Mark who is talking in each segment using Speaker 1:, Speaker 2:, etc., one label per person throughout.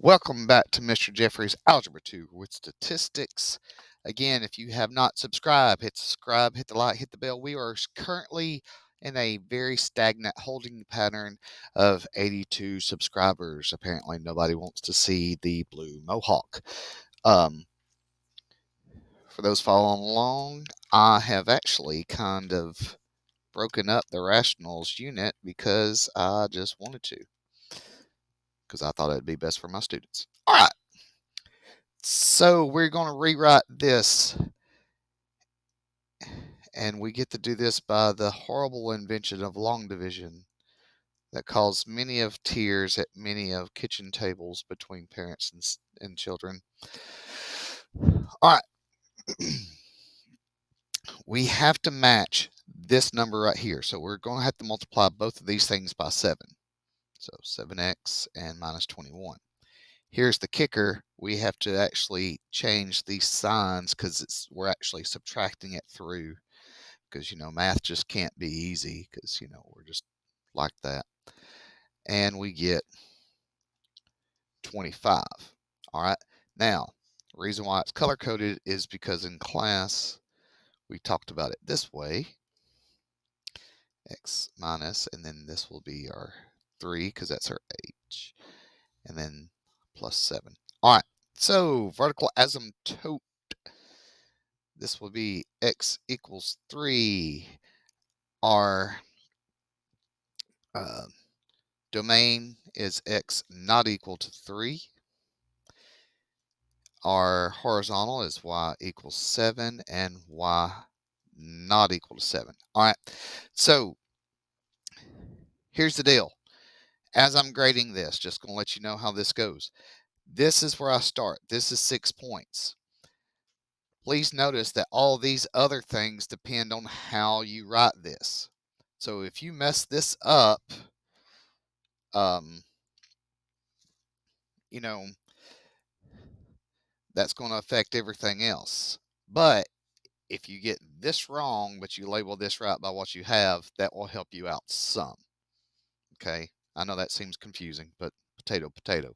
Speaker 1: Welcome back to Mr. Jeffrey's Algebra 2 with statistics. Again, if you have not subscribed, hit subscribe, hit the like, hit the bell. We are currently in a very stagnant holding pattern of 82 subscribers. Apparently, nobody wants to see the blue mohawk. For those following along, I have actually kind of broken up the rationals unit because I just wanted to, because I thought it'd be best for my students. All right. So we're going to rewrite this, and we get to do this by the horrible invention of long division that caused many of tears at many of kitchen tables between parents and children. All right. We have to match this number right here. So we're going to have to multiply both of these things by 7. So 7x and minus 21. Here's the kicker. We have to actually change these signs because we're actually subtracting it through, because math just can't be easy, because we're just like that. And we get 25. All right. Now, the reason why it's color coded is because in class we talked about it this way: x minus, and then this will be our 3 because that's our h, and then plus 7. All right. So vertical asymptote, this will be x equals 3. Our domain is x not equal to 3. Our horizontal is y equals 7 and y not equal to 7. All right, so here's the deal. As I'm grading this, just going to let you know how this goes. This is where I start. This is 6 points. Please notice that all these other things depend on how you write this. So if you mess this up, you know, that's going to affect everything else. But if you get this wrong, but you label this right by what you have, that will help you out some. Okay. I know that seems confusing, but potato, potato.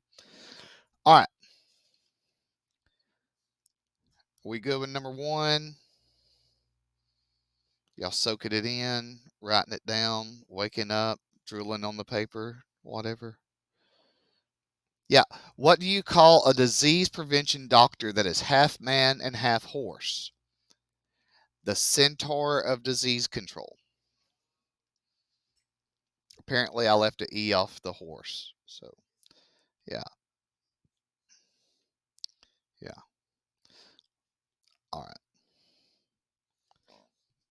Speaker 1: All right. We good with number 1? Y'all soaking it in, writing it down, waking up, drooling on the paper, whatever. Yeah. What do you call a disease prevention doctor that is half man and half horse? The centaur of disease control. Apparently, I left an E off the horse. So, yeah. Yeah. All right.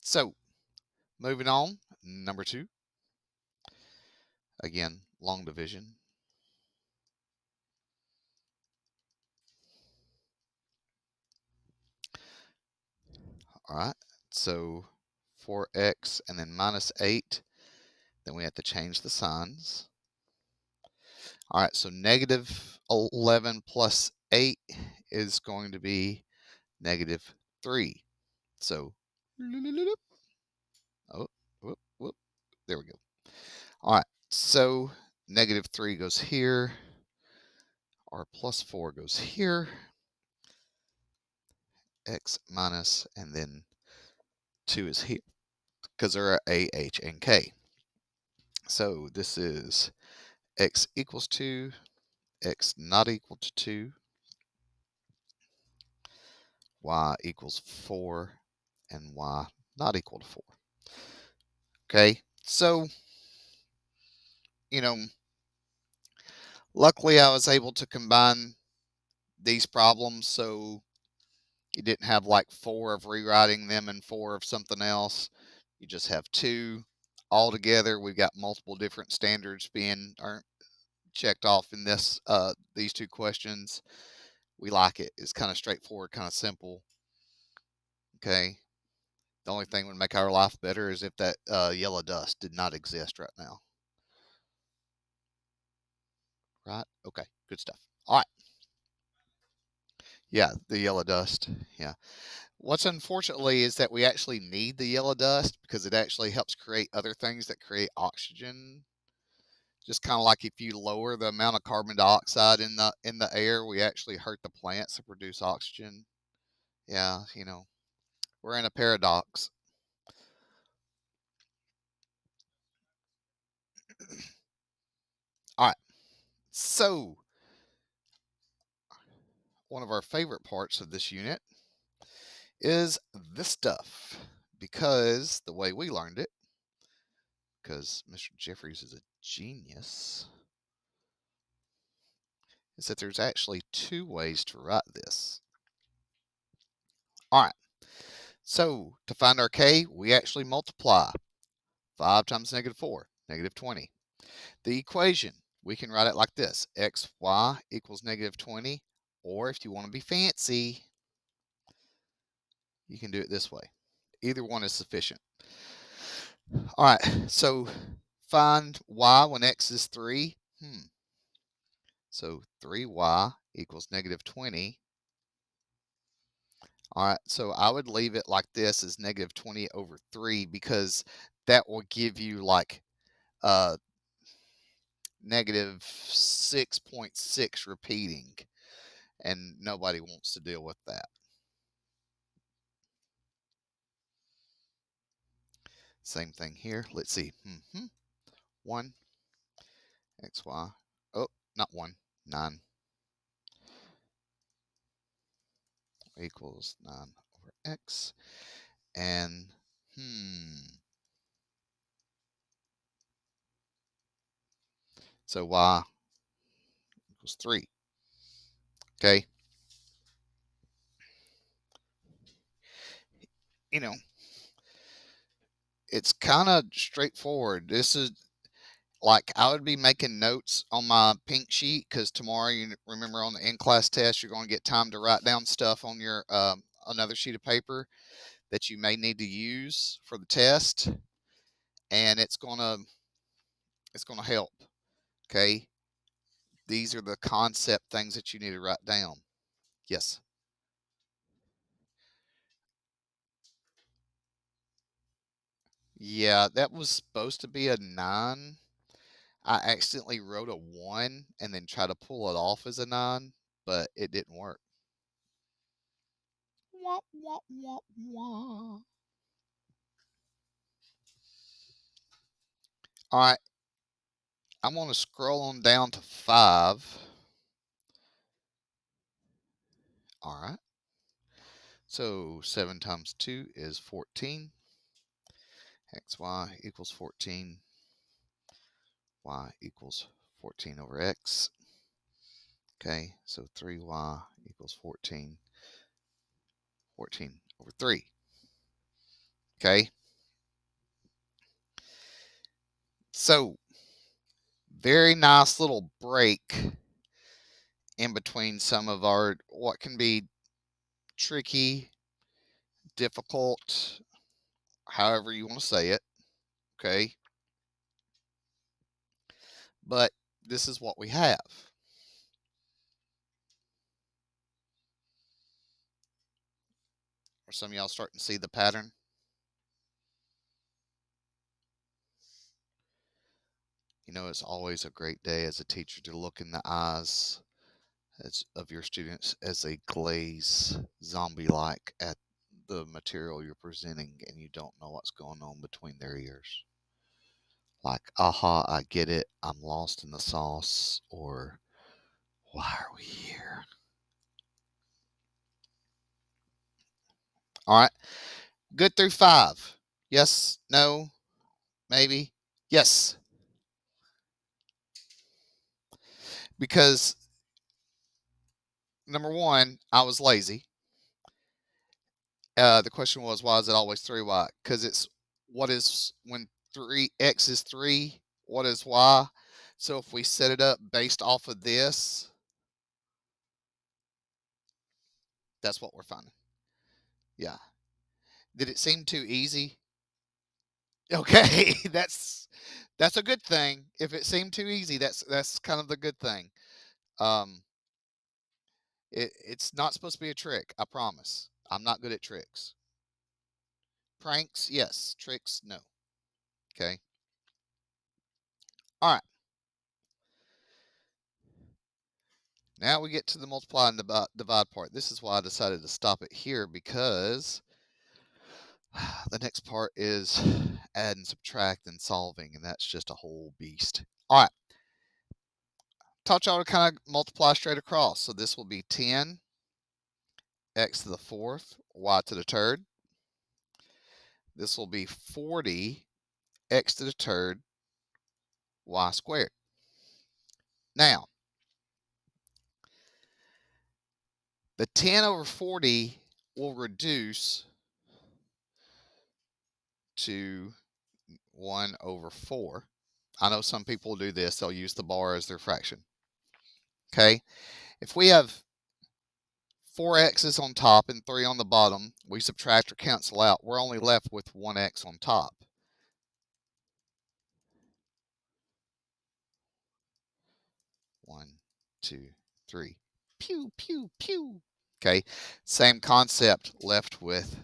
Speaker 1: So, moving on. Number 2. Again, long division. All right. So, 4x and then minus 8. Then we have to change the signs. All right. So, negative 11 plus 8 is going to be negative 3. So, oh, whoop, whoop. There we go. All right. So, negative 3 goes here. Our plus 4 goes here. X minus, and then 2 is here because there are A, H, and K. So this is x equals 2, x not equal to 2, y equals 4, and y not equal to 4. Okay, so, luckily I was able to combine these problems so you didn't have like 4 of rewriting them and 4 of something else. You just have 2 all together. We've got multiple different standards being checked off in these 2 questions. We like it. It's kind of straightforward, kind of simple. Okay. The only thing that would make our life better is if that yellow dust did not exist right now. Right? Okay. Good stuff. All right. Yeah, the yellow dust. Yeah. What's unfortunately is that we actually need the yellow dust because it actually helps create other things that create oxygen. Just kind of like if you lower the amount of carbon dioxide in the air, we actually hurt the plants that produce oxygen. Yeah, we're in a paradox. All right. So, one of our favorite parts of this unit is this stuff because the way we learned it, because Mr. Jeffries is a genius, is that there's actually two ways to write this. All right. So, to find our k, we actually multiply 5 times -4, -20. The equation, we can write it like this: xy equals -20, or if you want to be fancy, you can do it this way. Either one is sufficient. All right, so find y when x is 3. So 3y equals -20. All right, so I would leave it like this as -20 over 3 because that will give you like -6.6 repeating, and nobody wants to deal with that. Same thing here. Let's see. 1 xy. Oh, not 1. 9 equals 9 over x. And so y equals 3. Okay. You know, it's kind of straightforward. This is like I would be making notes on my pink sheet because tomorrow, you remember on the in-class test, you're going to get time to write down stuff on your another sheet of paper that you may need to use for the test, and it's gonna help. Okay, these are the concept things that you need to write down. Yes. Yeah, that was supposed to be a 9. I accidentally wrote a 1 and then tried to pull it off as a 9, but it didn't work. Wah, wah, wah, wah. All right, I'm going to scroll on down to 5. All right. So 7 times 2 is 14. Xy equals 14. Y equals 14 over x. Okay, so 3y equals 14. 14 over 3. Okay. So, very nice little break in between some of our what can be tricky, difficult, however you want to say it. Okay. But this is what we have. Are some of y'all starting to see the pattern? It's always a great day as a teacher to look in the eyes of your students as they glaze zombie like at the material you're presenting and you don't know what's going on between their ears. Like, aha, I get it, I'm lost in the sauce, or why are we here? All right, good through 5. Yes, no, maybe, yes. Because number one, I was lazy. The question was, why is it always 3y? Because it's what is when 3x is 3, what is y? So if we set it up based off of this, that's what we're finding. Yeah. Did it seem too easy? Okay, that's a good thing. If it seemed too easy, that's kind of the good thing. Um, it's not supposed to be a trick. I promise. I'm not good at tricks. Pranks, yes. Tricks, no. Okay. All right. Now we get to the multiply and divide part. This is why I decided to stop it here, because the next part is add and subtract and solving, and that's just a whole beast. All right, taught y'all to kind of multiply straight across. So this will be 10 x to the fourth, y to the third. This will be 40 x to the third, y squared. Now, the 10 over 40 will reduce to 1 over 4. I know some people do this. They'll use the bar as their fraction. Okay, if we have 4 x's on top and 3 on the bottom, we subtract or cancel out. We're only left with 1x on top. One, two, three. Pew, pew, pew. Okay, same concept, left with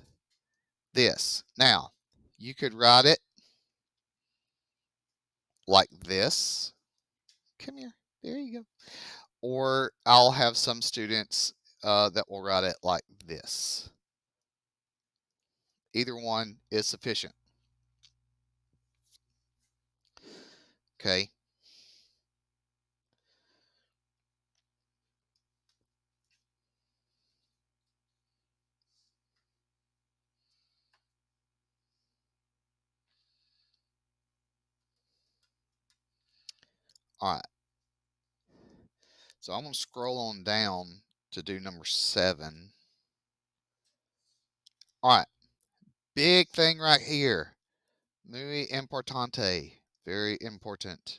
Speaker 1: this. Now, you could write it like this. Come here. There you go. Or I'll have some students that will write it like this. Either one is sufficient. Okay. All right. So I'm going to scroll on down to do number 7. All right. Big thing right here. Muy importante. Very important.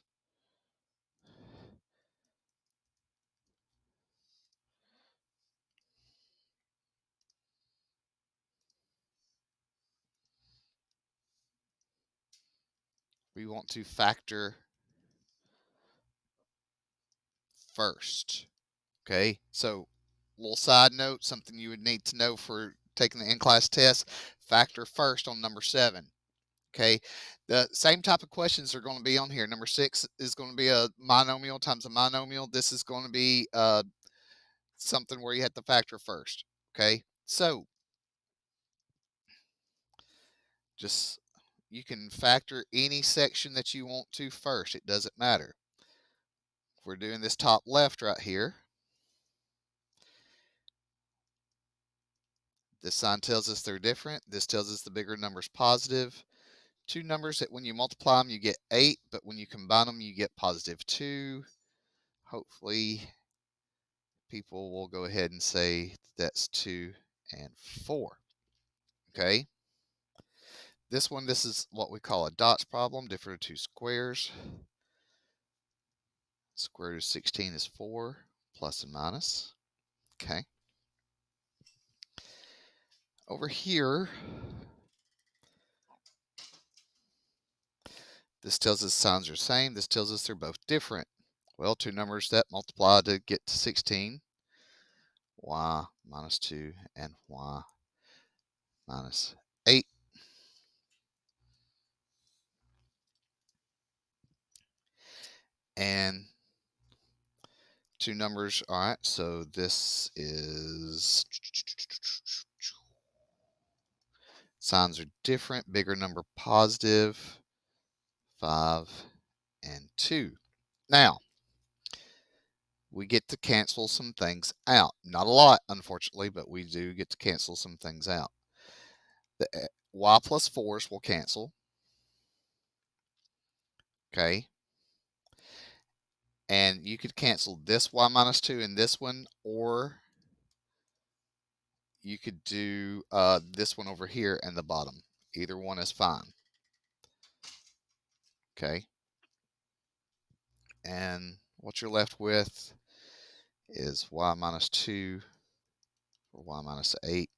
Speaker 1: We want to factor first. Okay. So, little side note, something you would need to know for taking the in-class test, factor first on number 7. Okay, the same type of questions are going to be on here. Number 6 is going to be a monomial times a monomial. This is going to be something where you have to factor first. Okay, so just you can factor any section that you want to first. It doesn't matter. If we're doing this top left right here, this sign tells us they're different. This tells us the bigger number is positive. Two numbers that when you multiply them, you get 8, but when you combine them, you get positive 2. Hopefully, people will go ahead and say that's 2 and 4. Okay. This one, this is what we call a dots problem, different of two squares. Square root of 16 is 4, plus and minus. Okay. Over here, this tells us signs are the same. This tells us they're both different. Well, two numbers that multiply to get to 16, y minus 2 and y minus 8. And two numbers, all right, so this is, signs are different, bigger number positive, 5 and 2. Now, we get to cancel some things out. Not a lot, unfortunately, but we do get to cancel some things out. The y plus 4s will cancel. Okay. And you could cancel this y minus 2 and this one, or you could do this one over here and the bottom. Either one is fine. Okay. And what you're left with is y minus 2 or y minus 8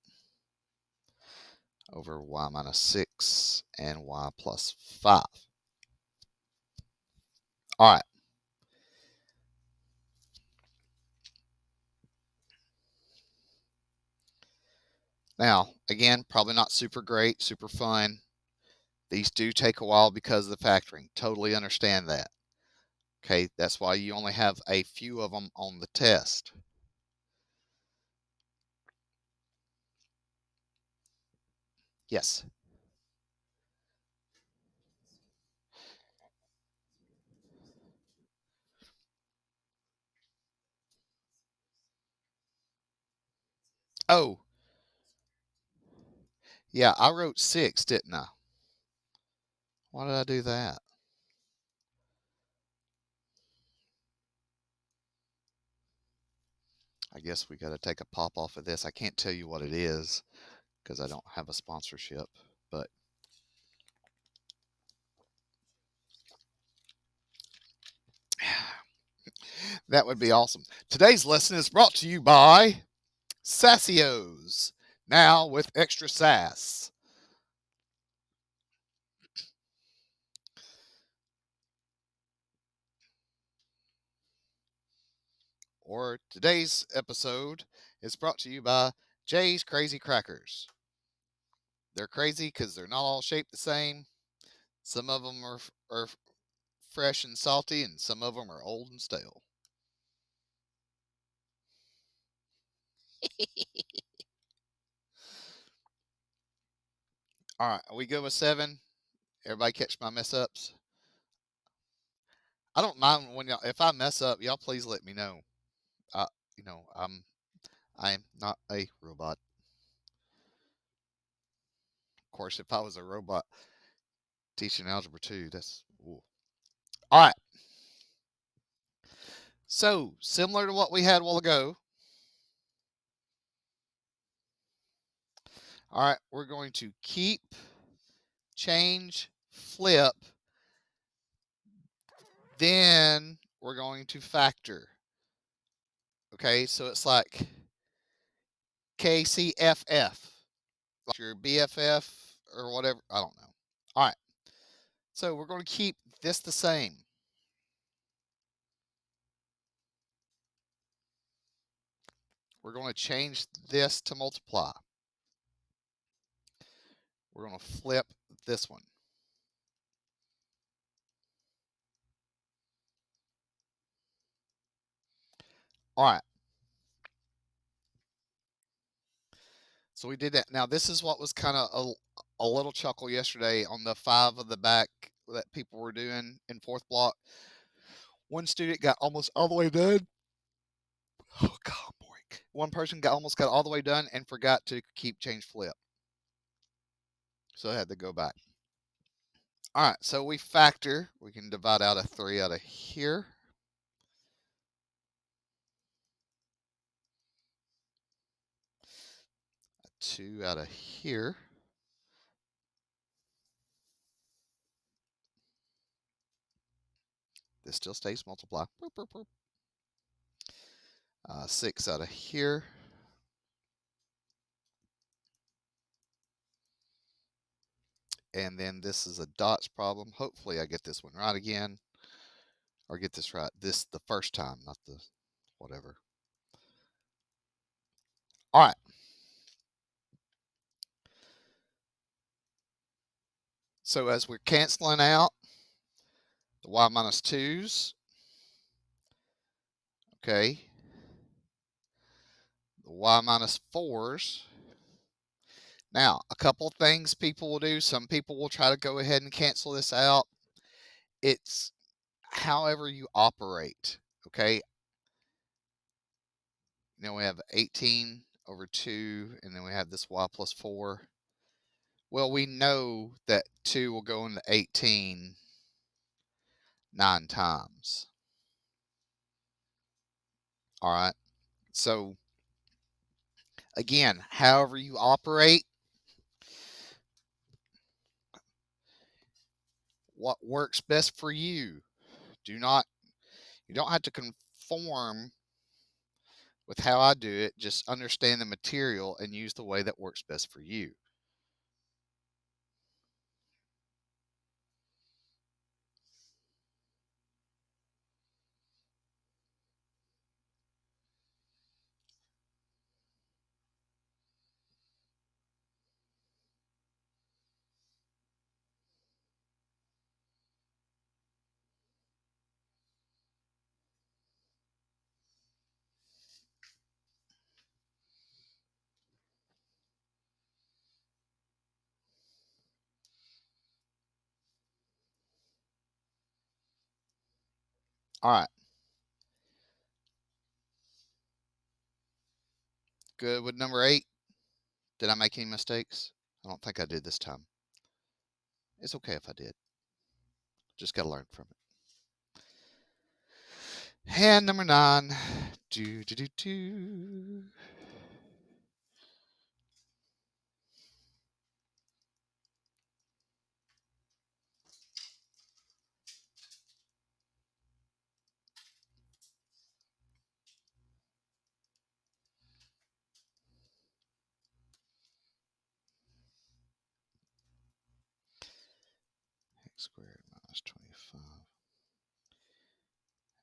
Speaker 1: over y minus 6 and y plus 5. All right. Now, again, probably not super great, super fun. These do take a while because of the factoring. Totally understand that. Okay, that's why you only have a few of them on the test. Yes. Oh, yeah, I wrote 6, didn't I? Why did I do that? I guess we got to take a pop off of this. I can't tell you what it is because I don't have a sponsorship, but that would be awesome. Today's lesson is brought to you by Sassios, now with extra sass. Or today's episode is brought to you by Jay's Crazy Crackers. They're crazy because they're not all shaped the same. Some of them are fresh and salty, and some of them are old and stale. All right, are we good with 7? Everybody catch my mess ups? I don't mind when y'all. If I mess up, y'all please let me know. I, I'm not a robot. Of course, if I was a robot teaching algebra 2, that's ooh. All right. So similar to what we had a while ago. All right, we're going to keep, change, flip. Then we're going to factor. Okay, so it's like KCFF, like your BFF or whatever. I don't know. All right, so we're going to keep this the same. We're going to change this to multiply. We're going to flip this one. All right. So we did that. Now this is what was kind of a little chuckle yesterday on the 5 of the back that people were doing in 4th block. One student got almost all the way done. Oh God, boy. One person almost got all the way done and forgot to keep, change, flip. So I had to go back. All right, so we factor. We can divide out a 3 out of here. A 2 out of here. This still stays multiply. 6 out of here. And then this is a dots problem. Hopefully I get this one right again. Or get this right. This the first time, not the whatever. All right. So as we're canceling out the y minus 2's, okay, the y minus 4's. Now, a couple things people will do. Some people will try to go ahead and cancel this out. It's however you operate, okay? We have 18 over 2, and then we have this y plus 4. Well, we know that 2 will go into 18 9 times. All right. So, again, however you operate, what works best for you. You don't have to conform with how I do it. Just understand the material and use the way that works best for you. All right. Good with number 8. Did I make any mistakes? I don't think I did this time. It's okay if I did. Just got to learn from it. And number 9. Do, do, do, do. X squared minus 25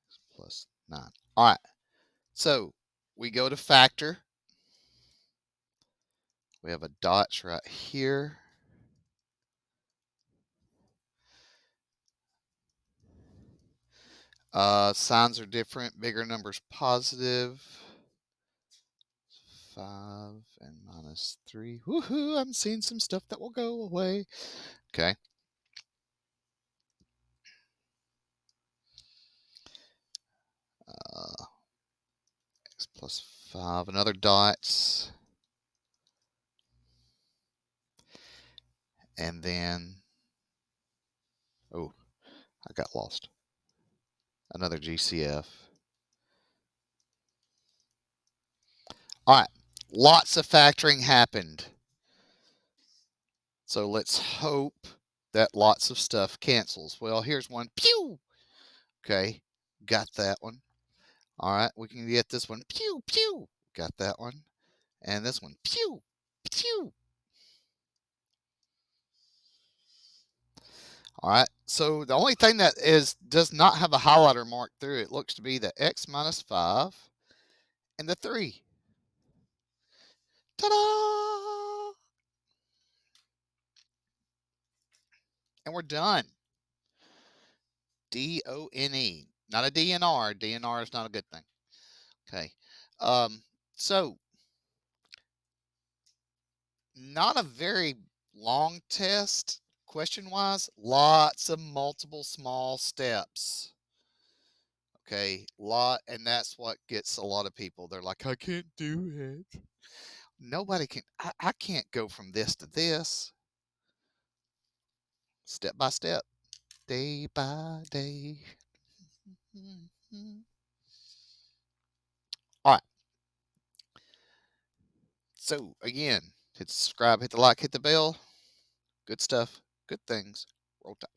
Speaker 1: x plus 9. All right. So we go to factor. We have a dots right here. Signs are different. Bigger numbers positive. 5 and minus 3. Woohoo! I'm seeing some stuff that will go away. Okay. X plus 5. Another dots. And then, oh, I got lost. Another GCF. All right. Lots of factoring happened. So let's hope that lots of stuff cancels. Well, here's one. Pew! Okay. Got that one. All right. We can get this one. Pew! Pew! Got that one. And this one. Pew! Pew! All right. So the only thing that does not have a highlighter mark through it looks to be the x minus 5 and the 3. Ta-da! And we're done. D-O-N-E. Not a DNR. DNR is not a good thing. Okay. So not a very long test question wise. Lots of multiple small steps. Okay. And that's what gets a lot of people. They're like, I can't do it. Nobody can. I can't go from this to this. Step by step, day by day. All right. So again, hit subscribe, hit the like, hit the bell. Good stuff, good things. Roll Tide.